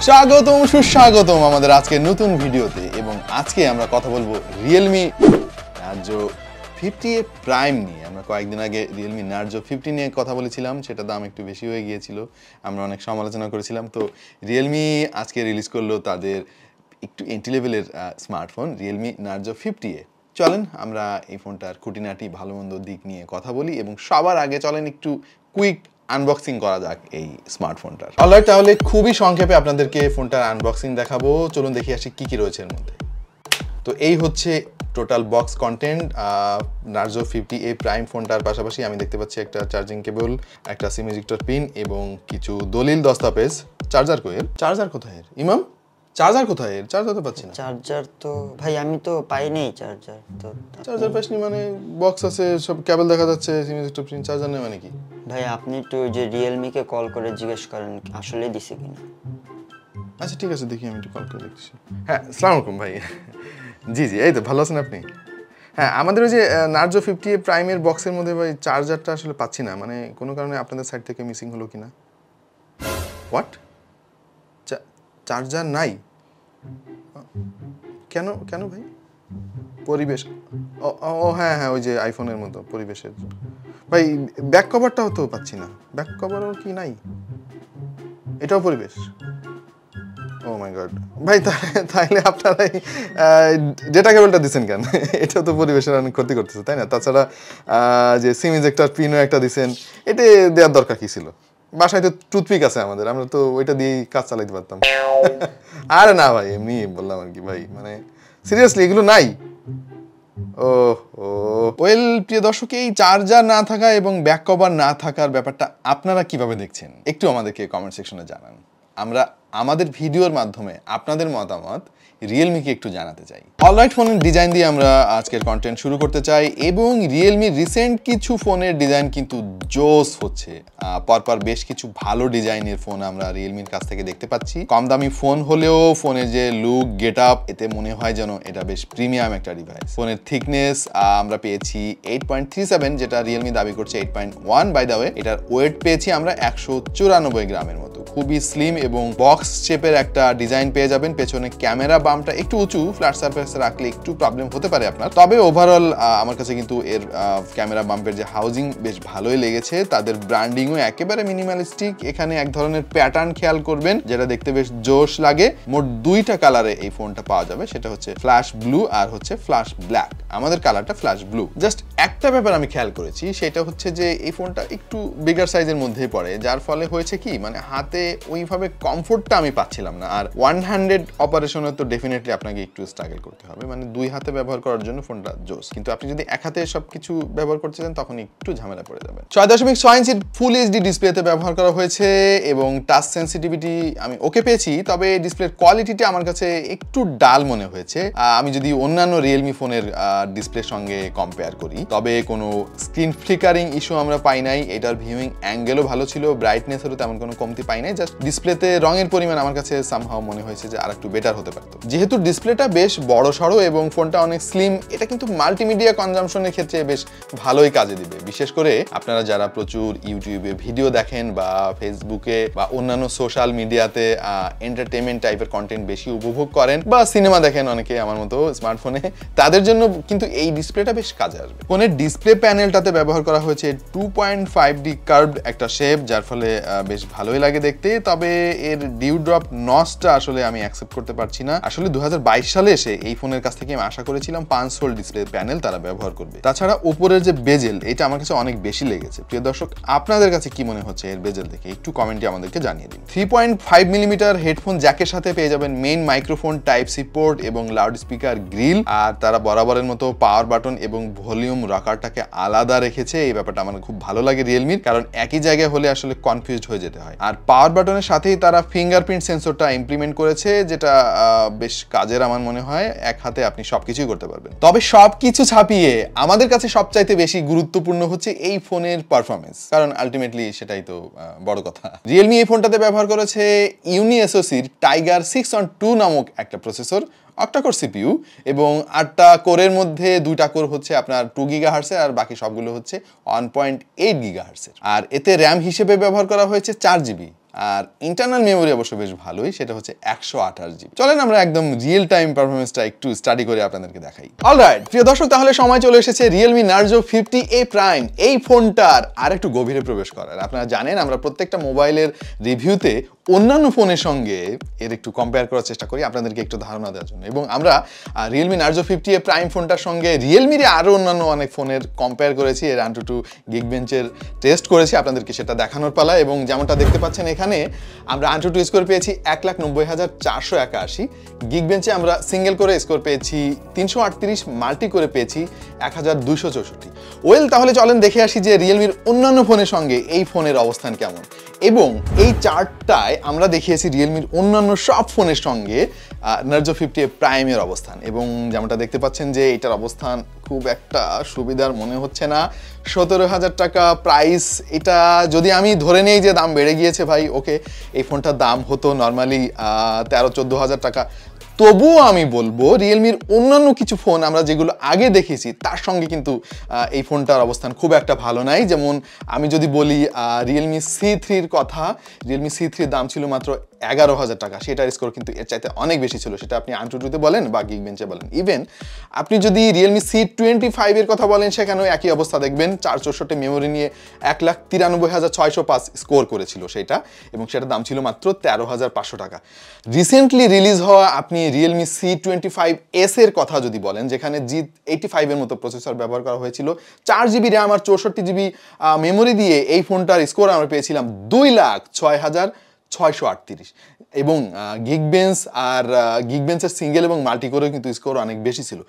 স্বাগতম সুস্বাগতম আমাদের আজকে নতুন ভিডিওতে এবং আজকে আমরা কথা বলবো Realme Narzo 50A Prime নিয়ে। আমরা কয়েকদিন আগে Realme Narzo 50 নিয়ে কথা বলেছিলাম, সেটা দাম একটু বেশি হয়ে গিয়েছিল, আমরা অনেক সমালোচনা করেছিলাম। তো Realme আজকে রিলিজ করলো তাদের একটু এন্ট্রি লেভেলের স্মার্টফোন Realme Narzo 50A। চলেন আমরা এই ফোনটার খুঁটিনাটি ভালো মন্দ দিক নিয়ে কথা বলি এবং সবার আগে চলেন একটু কুইক আনবক্সিং করা যাক এই স্মার্টফোনটার। অলরাইট, তাহলে খুবই সংক্ষেপে আপনাদেরকে ফোনটার আনবক্সিং দেখাবো। চলুন দেখি আসি কি কি রয়েছে এর মধ্যে। তো এই হচ্ছে total box content Narzo 50A prime ফোনটার পাশাপাশি আমি দেখতে পাচ্ছি একটা চার্জিং কেবল, একটা সিম ইজেক্টর পিন এবং কিছু দলিল দস্তাবেজ। চার্জার কোয়েল, চার্জার কোথায় ইমাম? চার্জার কোথায়? চার্জার তো পাচ্ছি না। চার্জার তো ভাই আমি তো পাই নাই চার্জার। তো চার্জার পাসনি মানে বক্স আছে, সব কেবল দেখা যাচ্ছে, সিম ইজেক্টর পিন, চার্জার নেই মানে কি? ভাই আপনি একটু যে Realme কে কল করে জিজ্ঞেস করেন আসলে দিছে কিনা। আচ্ছা ঠিক আছে, দেখি আমি একটু কল করে দেখছি। হ্যাঁ, আসসালামু আলাইকুম ভাই। জি জি, এই তো ভালো আছেন আপনি? হ্যাঁ, আমাদের ওই যে Narzo 50A প্রাইমের বক্সের মধ্যে ভাই চার্জারটা আসলে পাচ্ছি না, মানে কোনো কারণে আপনাদের সাইড থেকে মিসিং হলো কিনা। হোয়াট? চার্জার নাই কেন কেন ভাই? পরিবেশ, ও হ্যাঁ হ্যাঁ, ওই যে আইফোনের মতো পরিবেশের ভাই। ব্যাক কভারটাও তো পাচ্ছি না, ব্যাক কভারও কি নাই? এটাও পরিবেশ? ও মাই গড ভাই, তাহলে আপনারা ডেটা কেবলটা দিচ্ছেন কেন? এটা তো পরিবেশের অনেক ক্ষতি করতেছে, তাই না? তাছাড়া যে সিম ইজেক্টর পিনও একটা দিচ্ছেন, এটা দেওয়ার দরকার কি ছিল? বাসায় তো টুথপিক আছে আমাদের, আমরা তো ওইটা দিয়েই কাজ চালাইতে পারতাম। আরে না ভাই, এমনি বললাম আর কি ভাই, মানে সিরিয়াসলি এগুলো নাই। ও ওয়েল, প্রিয় দর্শক, এই চার্জার না থাকা এবং ব্যাক কভার না থাকার ব্যাপারটা আপনারা কিভাবে দেখছেন একটু আমাদেরকে কমেন্ট সেকশনে জানান। আমরা আমাদের ভিডিওর মাধ্যমে আপনাদের মতামত Realme কে একটু জানাতে চাই। অলরাইট, ফোনের ডিজাইন দিয়ে আমরা আজকের কন্টেন্ট শুরু করতে চাই এবং Realme রিসেন্ট কিছু ফোনের ডিজাইন কিন্তু জোস হচ্ছে। পরপর বেশ কিছু ভালো ডিজাইনের ফোন আমরা Realme-র কাছ থেকে দেখতে পাচ্ছি। কম দামি ফোন হলেও ফোনের যে লুক, গেট আপ, এতে মনে হয় যেন এটা বেশ প্রিমিয়াম একটা ডিভাইস। ফোনের থিকনেস আমরা পেয়েছি 8.37, যেটা Realme দাবি করছে 8.1 বাই দ্য ওয়ে। এটার ওয়েট পেয়েছি আমরা 194 গ্রামের মতো। খুবই স্লিম এবং বক্স শেপের একটা ডিজাইন পেয়ে যাবেন। পেছনে ক্যামেরা বামটা একটু উঁচু, ফ্ল্যাট সারফেসে রাখলে একটু প্রবলেম হতে পারে আপনার, তবে ওভারঅল আমার কাছে কিন্তু এর ক্যামেরা বাম্পের যে হাউজিং বেশ ভালোই লেগেছে। তাদের ব্র্যান্ডিংও একেবারে মিনিমালিস্টিক। এখানে এক ধরনের প্যাটার্ন খেয়াল করবেন যেটা দেখতে বেশ জোশ লাগে। মোট দুইটা কালারে এই ফোনটা পাওয়া যাবে, সেটা হচ্ছে ফ্ল্যাশ ব্লু আর হচ্ছে ফ্ল্যাশ ব্ল্যাক। আমাদের কালারটা ফ্ল্যাশ ব্লু। জাস্ট একটা ব্যাপার আমি খেয়াল করেছি, সেটা হচ্ছে যে এই ফোনটা একটু বিগার সাইজের মধ্যেই পড়ে, যার ফলে হয়েছে কি, মানে হাতে ওইভাবে কমফোর্টটা আমি পাচ্ছিলাম না। আর ওয়ান হ্যান্ডেড অপারেশনে তো ডেফিনেটলি আপনাকে একটু স্ট্রাগল করতে হবে, মানে দুই হাতে ব্যবহার করার জন্য ফোনটা জোস, কিন্তু আপনি যদি এক হাতে সবকিছু ব্যবহার করতে চান তখন একটু ঝামেলা পড়ে যাবেন। 6.6 ইঞ্চির ফুল এইচডি ডিসপ্লেতে ব্যবহার করা হয়েছে এবং টাচ সেন্সিটিভিটি আমি ওকে পেয়েছি, তবে ডিসপ্লের কোয়ালিটিটা আমার কাছে একটু ডাল মনে হয়েছে। আমি যদি অন্যান্য Realme ফোনের ডিসপ্লের সঙ্গে কম্পেয়ার করি, তবে কোনো স্ক্রিন ফ্লিকারিং ইস্যু আমরা পাই নাই। এটার ভিউইং অ্যাঙ্গেলও ভালো ছিল, ব্রাইটনেসেরও তেমন কোনো কমতি পাই নাই। জাস্ট ডিসপ্লেতে রঙের পরিমাণ আমার কাছে সামহাও মনে হয়েছে যে আরেকটু বেটার হতে পারতো। যেহেতু ডিসপ্লেটা বেশ বড় সড়ো এবং ফোনটা অনেক স্লিম, এটা কিন্তু মাল্টিমিডিয়া কনজাম্পশনের ক্ষেত্রে বেশ ভালোই কাজে দিবে। বিশেষ করে আপনারা যারা প্রচুর ইউটিউবে ভিডিও দেখেন বা ফেসবুকে বা অন্যান্য সোশ্যাল মিডিয়াতে এন্টারটেইনমেন্ট টাইপের কন্টেন্ট বেশি উপভোগ করেন বা সিনেমা দেখেন অনেকে আমার মতো স্মার্টফোনে, তাদের জন্য কিন্তু এই ডিসপ্লেটা বেশ কাজে আসবে। ফোনের ডিসপ্লে প্যানেলটাতে ব্যবহার করা হয়েছে 2.5D কার্ভড একটা শেপ, যার ফলে বেশ ভালোই লাগে দেখতে। তবে এর ডিউ ড্রপ নচটা আসলে আমি অ্যাকসেপ্ট করতে পারছি না। আসলে 2022 সালে এসে এই ফোনের কাছ থেকে আমি আশা করেছিলাম 5 হোল ডিসপ্লে প্যানেল তারা ব্যবহার করবে। তাছাড়া উপরের যে বেজেল, এটা আমার কাছে অনেক বেশি লেগেছে। প্রিয় দর্শক, আপনাদের কাছে কি মনে হচ্ছে এর বেজেল দেখে একটু কমেন্টে আমাদেরকে জানিয়ে দিন। 3.5 মিলিমিটার হেডফোন জ্যাকের সাথে পেয়ে যাবেন main microphone, type C port এবং লাউড স্পিকার গ্রিল। আর তারা বরাবরের মতো পাওয়ার বাটন এবং ভলিউম রকারটাকে আলাদা রেখেছে। এই ব্যাপারটা আমার খুব ভালো লাগে Realme-র, কারণ একই জায়গায় হলে আসলে কনফিউজড হয়ে যেতে হয়। আর পাওয়ার বাটনের সাথেই তারা ফিঙ্গারপ্রিন্ট সেন্সরটা ইমপ্লিমেন্ট করেছে, যেটা বেশ কাজের আমার মনে হয়। এক হাতে আপনি সবকিছুই করতে পারবেন। তবে সবকিছু ছাপিয়ে আমাদের কাছে সবচাইতে বেশি গুরুত্বপূর্ণ হচ্ছে এই ফোনের পারফরমেন্স, কারণ আলটিমেটলি সেটাই তো বড় কথা। Realme এই ফোনটাতে ব্যবহার করেছে ইউনিএসওসির Tiger 6-on-2 নামক একটা প্রসেসর, অক্টাকোর সিপিইউ, এবং 8টা কোরের মধ্যে 2টা কোর হচ্ছে আপনার 2 গিগাহার্টজের আর বাকি সবগুলো হচ্ছে 1.8 গিগাহার্টজের। আর এতে র্যাম হিসেবে ব্যবহার করা হয়েছে 4 জিবি। আর ইন্টারনাল মেমোরি অবশ্য বেশ ভালোই, সেটা হচ্ছে 128 জিবি। চলেন আমরা একদম রিয়েল টাইম পারফরমেন্সটা একটু স্টাডি করে আপনাদেরকে দেখাই। অলরাইট প্রিয় দর্শক, তাহলে সময় চলে এসেছে Realme Narzo 50A Prime এই ফোনটার আর একটু গভীরে প্রবেশ করার। আপনারা জানেন আমরা প্রত্যেকটা মোবাইলের রিভিউতে অন্যান্য ফোনের সঙ্গে এর একটু কম্পেয়ার করার চেষ্টা করি আপনাদেরকে একটু ধারণা দেওয়ার জন্য, এবং আমরা Realme Narzo 50A Prime ফোনটার সঙ্গে রিয়েলমির আরও অন্যান্য অনেক ফোনের কম্পেয়ার করেছি, এর AnTuTu Geekbench-এর টেস্ট করেছি, আপনাদেরকে সেটা দেখানোর পালা। এবং যেমনটা দেখতে পাচ্ছেন এখানে আমরা AnTuTu স্কোর পেয়েছি 1,90,481, Geekbench-এ আমরা সিঙ্গেল করে স্কোর পেয়েছি 338, মাল্টি করে পেয়েছি 1,264। ওয়েল তাহলে চলেন দেখে আসি যে রিয়েলমির অন্যান্য ফোনের সঙ্গে এই ফোনের অবস্থান কেমন, এবং এই চার্টটায় আমরা দেখিয়েছি রিয়েলমির অন্যান্য সব ফোনের সঙ্গে Narzo 50A Prime-এর অবস্থান, এবং যেমনটা দেখতে পাচ্ছেন যে এটার অবস্থান খুব একটা সুবিধার মনে হচ্ছে না। 17,000 টাকা প্রাইস, এটা যদি আমি ধরে নেই যে দাম বেড়ে গিয়েছে ভাই, ওকে, এই ফোনটার দাম হতো নর্মালি 13-14,000 টাকা, তবুও আমি বলবো রিয়েলমির অন্যান্য কিছু ফোন আমরা যেগুলো আগে দেখেছি তার সঙ্গে কিন্তু এই ফোনটার অবস্থান খুব একটা ভালো নাই। যেমন আমি যদি বলি Realme C3-র কথা, Realme C3-র দাম ছিল মাত্র 11,000 টাকা, সেটার স্কোর কিন্তু এর চাইতে অনেক বেশি ছিল, সেটা আপনি AnTuTu-তে বলেন বা Geekbench-এ বলেন। ইভেন আপনি যদি Realme C25-এর কথা বলেন সেখানেও একই অবস্থা দেখবেন, 464 মেমোরি নিয়ে 1,93,605 স্কোর করেছিল সেটা, এবং সেটার দাম ছিল মাত্র 13,500 টাকা। রিসেন্টলি রিলিজ হওয়া আপনি Realme C25S-এর কথা যদি বলেন, যেখানে G85-এর মতো প্রসেসর ব্যবহার করা হয়েছিল, 4 জিবি র্যাম আর 64 জিবি মেমোরি দিয়ে এই ফোনটার স্কোর আমরা পেয়েছিলাম 2,06,638, এবং Geekbench-এর সিঙ্গেল এবং মাল্টি করেও কিন্তু স্কোর অনেক বেশি ছিল।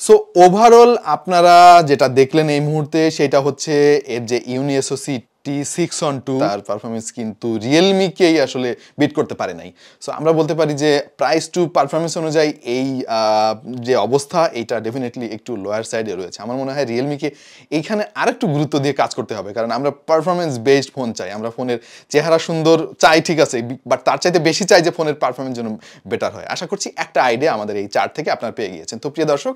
সো ওভারঅল আপনারা যেটা দেখলেন এই মুহূর্তে সেটা হচ্ছে এর যে UniSoC T612 তার পারফরমেন্স কিন্তু রিয়েলমিকেই আসলে বিট করতে পারে নাই। সো আমরা বলতে পারি যে প্রাইস টু পারফরমেন্স অনুযায়ী এই যে অবস্থা এইটা ডেফিনেটলি একটু লোয়ার সাইডে রয়েছে। আমার মনে হয় রিয়েলমিকে এইখানে আরেকটু গুরুত্ব দিয়ে কাজ করতে হবে, কারণ আমরা পারফরমেন্স বেসড ফোন চাই, আমরা ফোনের চেহারা সুন্দর চাই ঠিক আছে, বাট তার চাইতে বেশি চাই যে ফোনের পারফরমেন্স যেন বেটার হয়। আশা করছি একটা আইডিয়া আমাদের এই চার্ট থেকে আপনারা পেয়ে গিয়েছেন। তো প্রিয় দর্শক,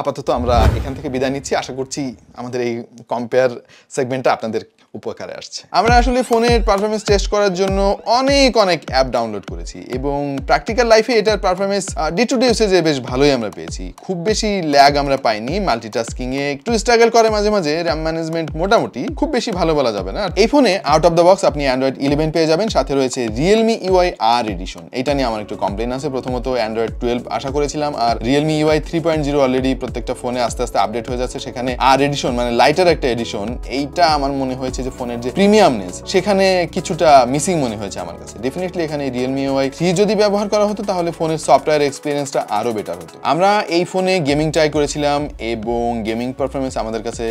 আপাতত আমরা এখান থেকে বিদায় নিচ্ছি। আশা করছি আমাদের এই কম্পেয়ার সেগমেন্টটা আপনাদের উপকারে আসছে। আমরা আসলে ফোনের পারফরমেন্স টেস্ট করার জন্য অনেক অ্যাপ ডাউনলোড করেছি, এবং প্র্যাকটিক্যাল লাইফে এটার পারফরমেন্স ডে টু ডে ইউসেজে বেশ ভালোই আমরা পেয়েছি, খুব বেশি ল্যাগ আমরা পাইনি। মাল্টিটাস্কিংয়ে একটু স্ট্রাগল করে মাঝে মাঝে, র্যাম ম্যানেজমেন্ট মোটামুটি, খুব বেশি ভালো বলা যাবে না। এই ফোনে আউট অফ দ্য বক্স আপনি Android 11 পেয়ে যাবেন, সাথে রয়েছে Realme UI R এডিশন। এটা নিয়ে আমার একটু কমপ্লেন আছে, প্রথমত Android 12 আশা করেছিলাম, আর Realme UI 3.0 অলরেডি প্রত্যেকটা ফোনে আস্তে আস্তে আপডেট হয়ে যাচ্ছে, সেখানে R এডিশন মানে লাইটার একটা এডিশন, এইটা আমার মনে হয়েছে যে ফোনের যে প্রিমিয়ামনেস সেখানে কিছুটা মিসিং মনে হয়েছে আমার কাছে। ডেফিনেটলি এখানে Realme UI 3 যদি ব্যবহার করা হতো তাহলে ফোনের সফটওয়্যার এক্সপিরিয়েন্সটা আরো বেটার হতো। আমরা এই ফোনে গেমিং ট্রাই করেছিলাম, এবং গেমিং পারফরমেন্স আমাদের কাছে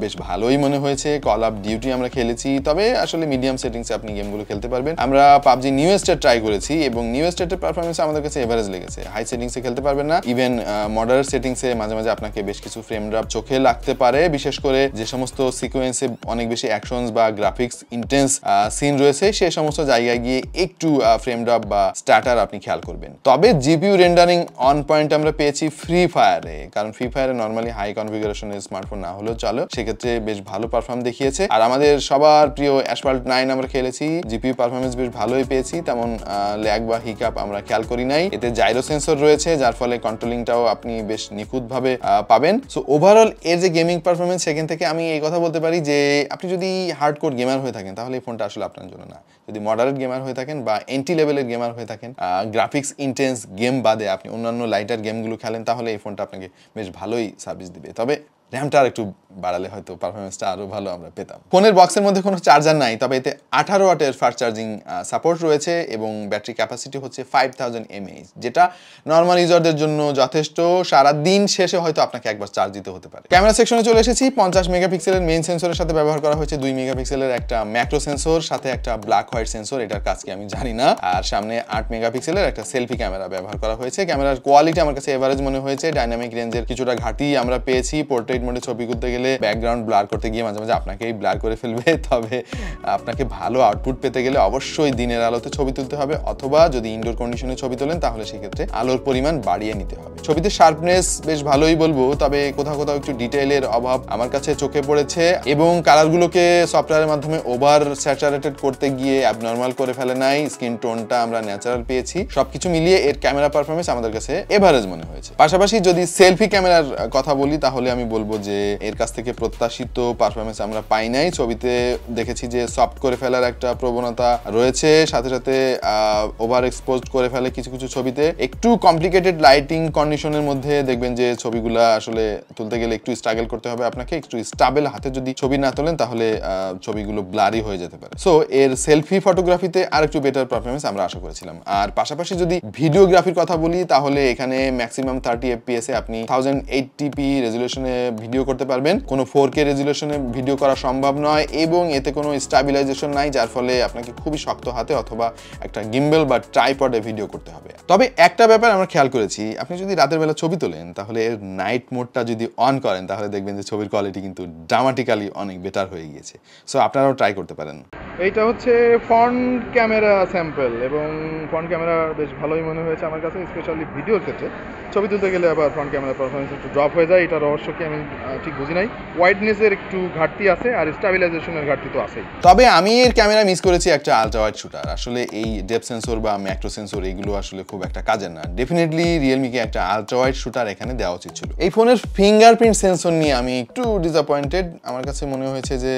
বেশ ভালোই মনে হয়েছে। কল অফ ডিউটি আমরা খেলেছি, তবে আসলে মিডিয়াম সেটিংসে আপনি গেমগুলো খেলতে পারবেন। আমরা PUBG নিউ স্টেট ট্রাই করেছি, এবং নিউ স্টেটের পারফরমেন্স আমাদের কাছে এভারেজ লেগেছে, হাই সেটিংসে খেলতে পারবেন না। ইভেন মডারেট সেটিংসে মাঝে মাঝে আপনাকে বেশ কিছু ফ্রেম ড্রপ চোখে লাগতে পারে, বিশেষ করে যে সমস্ত সিকোয়েন্সে অনেক বেশি অ্যাকশনস বা গ্রাফিক্স ইন্টেন্স সিন রয়েছে সেই সমস্ত জায়গায় গিয়ে একটু ফ্রেম ড্রপ বা স্টার্টার আপনি খেয়াল করবেন। তবে জিপিইউ রেন্ডারিং অন পয়েন্ট আমরা পেয়েছি ফ্রি ফায়ারে, কারণ ফ্রি ফায়ারে নর্মালি হাই কনফিগারেশনের স্মার্টফোন না হলেও চলে, সেক্ষেত্রে বেশ ভালো পারফর্ম দেখিয়েছে। আর আমাদের সবার প্রিয় অ্যাসফল্ট 9 আমরা খেলেছি, জিপিইউ পারফরমেন্স বেশ ভালোই পেয়েছি, তেমন ল্যাগ বা হিকআপ আমরা খেয়াল করি নাই। এতে জাইরো সেন্সর রয়েছে, যার ফলে কন্ট্রোলিংটাও আপনি বেশ নিখুঁতভাবে পাবেন। সো ওভারঅল এর যে গেমিং পারফরমেন্স, সেখান থেকে আমি এই কথা বলতে পারি যে আপনি যদি হার্ডকোর গেমার হয়ে থাকেন তাহলে এই ফোনটা আসলে আপনার জন্য না। যদি মডারেট গেমার হয়ে থাকেন বা এন্ট্রি লেভেলের গেমার হয়ে থাকেন, গ্রাফিক্স ইন্টেন্স গেম বাদে আপনি অন্যান্য লাইটার গেমগুলো খেলেন, তাহলে এই ফোনটা আপনাকে বেশ ভালোই সার্ভিস দিবে। তবে র্যামটা আর একটু বাড়ালে হয়তো পারফরমেন্সটা আরো ভালো আমরা পেতাম। ফোনের বক্সের মধ্যে কোনো চার্জার নাই, তবে এতে 18 ওয়াটের ফাস্ট চার্জিং সাপোর্ট রয়েছে, এবং ব্যাটারি ক্যাপাসিটি হচ্ছে 5000 mAh, যেটা নর্মাল ইউজারদের জন্য যথেষ্ট। সারা দিন শেষে হয়তো আপনাকে একবার চার্জ দিতে হতে পারে। ক্যামেরা সেকশনে চলে এসেছি। 50 মেগাপিক্সেলের মেইন সেন্সরের সাথে ব্যবহার করা হয়েছে 2 মেগাপিক্সেলের একটা ম্যাক্রো সেন্সর, সাথে একটা ব্ল্যাক হোয়াইট সেন্সর, এটার কাজ কি আমি জানি না। আর সামনে 8 মেগাপিক্সেলের একটা সেলফি ক্যামেরা ব্যবহার করা হয়েছে। ক্যামেরার কোয়ালিটি আমার কাছে এভারেজ মনে হয়েছে, ডাইনামিক রেঞ্জের কিছুটা ঘাটি আমরা পেয়েছি, পোর্ট্রেট মোডে ছবি তুলতে গেলে ব্যাকগ্রাউন্ড ব্লার করতে গিয়ে মাঝে মাঝে আপনাকেই ব্লার করে ফেলবে। তবে আপনাকে ভালো আউটপুট পেতে গেলে অবশ্যই দিনের আলোতে ছবি তুলতে হবে, অথবা যদি ইনডোর কন্ডিশনে ছবি তোলেন তাহলে সেক্ষেত্রে আলোর পরিমাণ বাড়িয়ে নিতে হবে। ছবিতে শার্পনেস বেশ ভালোই বলবো, তবে কোথাও কোথাও একটু ডিটেইলের অভাব আমার কাছে চোখে পড়েছে, এবং কালারগুলোকে সফটওয়্যারের মাধ্যমে ওভার স্যাচুরেটেড করতে গিয়ে অ্যাবনর্মাল করে ফেলে নাই। স্কিন টোনটা আমরা ন্যাচারাল পেয়েছি। সবকিছু মিলিয়ে এর ক্যামেরা পারফরমেন্স আমাদের কাছে এভারেজ মনে হয়েছে। পাশাপাশি যদি সেলফি ক্যামেরার কথা বলি তাহলে আমি বলবো যে এর কাছ থেকে প্রত্যাশিত পারফরমেন্স আমরা পাই নাই। ছবিতে দেখেছি যে সফট করে ফেলার একটা প্রবণতা রয়েছে, সাথে সাথে ওভার এক্সপোজড করে ফেলে কিছু কিছু ছবিতে। একটু কমপ্লিকেটেড লাইটিং কন্ডিশনের মধ্যে দেখবেন যে ছবিগুলা আসলে তুলতে গেলে একটু স্ট্রাগল করতে হবে আপনাকে। একটু স্টেবল হাতে যদি ছবি না তোলেন তাহলে ছবিগুলো ব্লারি হয়ে যেতে পারে। সো এর সেলফি ফটোগ্রাফিতে আর একটু বেটার পারফরমেন্স আমরা আশা করেছিলাম। আর পাশাপাশি যদি ভিডিওগ্রাফির কথা বলি তাহলে এখানে ম্যাক্সিমাম 30 FPS এ আপনি 1080p রেজুলেশনে ভিডিও করতে পারবেন। কোনো 4K রেজুলেশনে ভিডিও করা সম্ভব নয়, এবং এতে কোনো স্টেবিলাইজেশন নাই, যার ফলে আপনাকে খুবই শক্ত হাতে অথবা একটা গিম্বল বা ট্রাইপডে ভিডিও করতে হবে। তবে একটা ব্যাপার আমরা খেয়াল করেছি, আপনি যদি রাতের বেলা ছবি তোলেন তাহলে এর নাইট মোডটা যদি অন করেন তাহলে দেখবেন যে ছবির কোয়ালিটি কিন্তু ড্রামাটিক্যালি অনেক বেটার হয়ে গিয়েছে। সো আপনারাও ট্রাই করতে পারেন। এইটা হচ্ছে ফ্রন্ট ক্যামেরা স্যাম্পল, এবং ফ্রন্ট ক্যামেরা বেশ ভালোই মনে হয়েছে আমার কাছে, স্পেশালি ভিডিওর ক্ষেত্রে। ছবি তুলতে গেলে আবার ফ্রন্ট ক্যামেরা পারফরমেন্স একটু ড্রপ হয়ে যায়, এটা রহস্য কি আমি ঠিক বুঝি নাই। ওয়াইডনেসের একটু ঘাটতি আছে, আর স্টেবিলাইজেশনের ঘাটতি তো আছেই। তবে আমি এর ক্যামেরা মিস করেছি একটা আলট্রা ওয়াইড শুটার। আসলে এই ডেপথ সেন্সর বা ম্যাক্রো সেন্সর এগুলো আসলে খুব একটা কাজের না। ডেফিনেটলি রিয়েলমিকে একটা আলট্রা ওয়াইড শুটার এখানে দেওয়া উচিত ছিল। এই ফোনের ফিঙ্গারপ্রিন্ট সেন্সর নিয়ে আমি একটু ডিসঅ্যাপয়েন্টেড। আমার কাছে মনে হয়েছে যে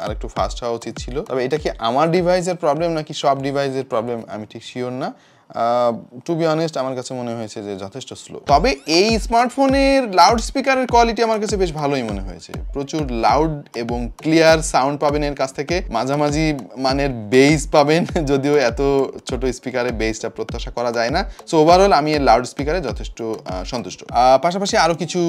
আরেকটু ফাস্ট হওয়া উচিত ছিল। তবে এটা কি আমার ডিভাইসের প্রবলেম নাকি সব ডিভাইসের প্রবলেম আমি ঠিক শিওর না। টু বি অনেস্ট আমার কাছে মনে হয়েছে যে যথেষ্ট স্লো। তবে এই স্মার্টফোনের লাউড স্পিকারের কোয়ালিটি আমার কাছে বেশ ভালোই মনে হয়েছে। প্রচুর লাউড এবং ক্লিয়ার সাউন্ড পাবেন এর কাছ থেকে, মাঝামাঝি মানের বেস পাবেন, যদিও এত ছোট স্পিকারে বেসটা প্রত্যাশা করা যায় না। সো ওভারঅল আমি এর লাউড স্পিকারে যথেষ্ট সন্তুষ্ট। পাশাপাশি আরও কিছু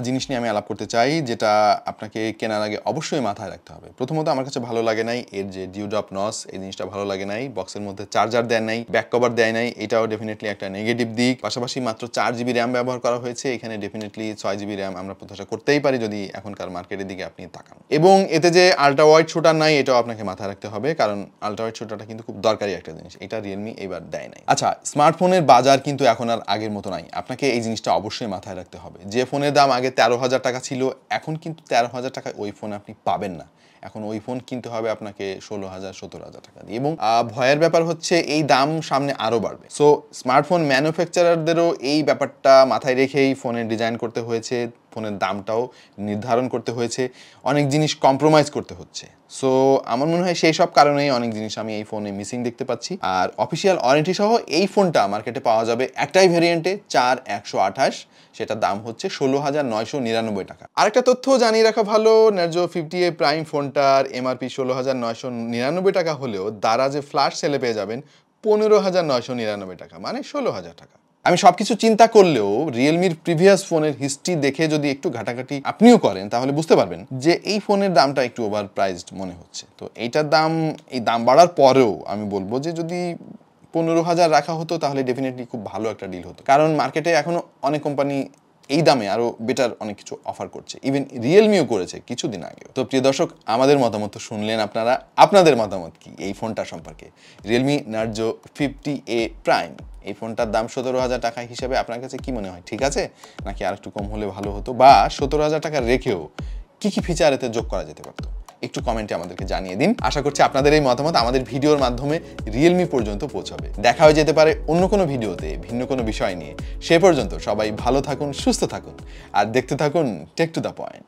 জিনিস নিয়ে আমি আলাপ করতে চাই, যেটা আপনাকে কেনার আগে অবশ্যই মাথায় রাখতে হবে। প্রথমত আমার কাছে ভালো লাগে নাই এর যে ডিউডপ নস, এই জিনিসটা ভালো লাগে নাই। বক্সের মধ্যে চার্জার দেয় নাই, ব্যাক কভার দেয় নাই, এটাও ডেফিনেটলি একটা নেগেটিভ দিক। পাশাপাশি মাত্র 4GB র্যাম ব্যবহার করা হয়েছে, এখানে ডেফিনেটলি 6GB র্যাম আমরা প্রত্যাশা করতেই পারি যদি এখনকার মার্কেটের দিকে আপনি তাকান। এবং এতে যে আলট্রা ওয়াইড শুটার নাই এটাও আপনাকে মাথায় রাখতে হবে, কারণ আলট্রা ওয়াইড শুটারটা কিন্তু খুব দরকারি একটা জিনিস, এটা রিয়েলমি এবার দেয় নাই। আচ্ছা, স্মার্টফোনের বাজার কিন্তু এখন আর আগের মতো নাই, আপনাকে এই জিনিসটা অবশ্যই মাথায় রাখতে হবে। যে ফোনের দাম আগে 13,000 টাকা ছিল, এখন কিন্তু 13,000 টাকায় ওই ফোন আপনি পাবেন না। এখন ওই ফোন কিনতে হবে আপনাকে 16,000 17,000 টাকা দিয়ে। এবং ভয়ের ব্যাপার হচ্ছে এই দাম সামনে আরও বাড়বে। সো স্মার্টফোন ম্যানুফ্যাকচারারদেরও এই ব্যাপারটা মাথায় রেখেই ফোনের ডিজাইন করতে হয়েছে, ফোনের দামটাও নির্ধারণ করতে হয়েছে, অনেক জিনিস কম্প্রোমাইজ করতে হচ্ছে। সো আমার মনে হয় সেই সব কারণেই অনেক জিনিস আমি এই ফোনে মিসিং দেখতে পাচ্ছি। আর অফিসিয়াল ওয়ারেন্টি সহ এই ফোনটা মার্কেটে পাওয়া যাবে একটাই ভেরিয়েন্টে 4128, সেটার দাম হচ্ছে 16,999 টাকা। আরেকটা তথ্য জানিয়ে রাখা ভালো, নার্জো 50A প্রাইম ফোনটার এমআরপি 16,999 টাকা হলেও দারাজে ফ্ল্যাশ সেলে পেয়ে যাবেন 15,999 টাকা, মানে 16,000 টাকা। আমি সবকিছু চিন্তা করলেও রিয়েলমির প্রিভিয়াস ফোনের হিস্ট্রি দেখে যদি একটু ঘাটাঘাটি আপনিও করেন তাহলে বুঝতে পারবেন যে এই ফোনের দামটা একটু ওভার প্রাইসড মনে হচ্ছে। তো এইটার দাম, এই দাম বাড়ার পরেও আমি বলবো যে যদি 15,000 রাখা হতো তাহলে ডেফিনেটলি খুব ভালো একটা ডিল হতো, কারণ মার্কেটে এখনো অনেক কোম্পানি এই দামে আরো বেটার অনেক কিছু অফার করছে, ইভেন রিয়েলমিও করেছে কিছুদিন আগে। তো প্রিয় দর্শক, আমাদের মতামত শুনলেন আপনারা, আপনাদের মতামত কি এই ফোনটা সম্পর্কে? রিয়েলমি নার্জো 50A প্রাইম, এই ফোনটার দাম 17,000 টাকা হিসেবে আপনার কাছে কি মনে হয়? ঠিক আছে, নাকি আর একটু কম হলে ভালো হতো, বা 17,000 টাকা রেখেও কি কি ফিচার এতে যোগ করা যেতে পারতো? একটু কমেন্টে আমাদেরকে জানিয়ে দিন। আশা করছি আপনাদের এই মতামত আমাদের ভিডিওর মাধ্যমে রিয়েলমি পর্যন্ত পৌঁছাবে। দেখা হয়ে যেতে পারে অন্য কোনো ভিডিওতে ভিন্ন কোনো বিষয় নিয়ে। সে পর্যন্ত সবাই ভালো থাকুন, সুস্থ থাকুন, আর দেখতে থাকুন টেক টু দ্য পয়েন্ট।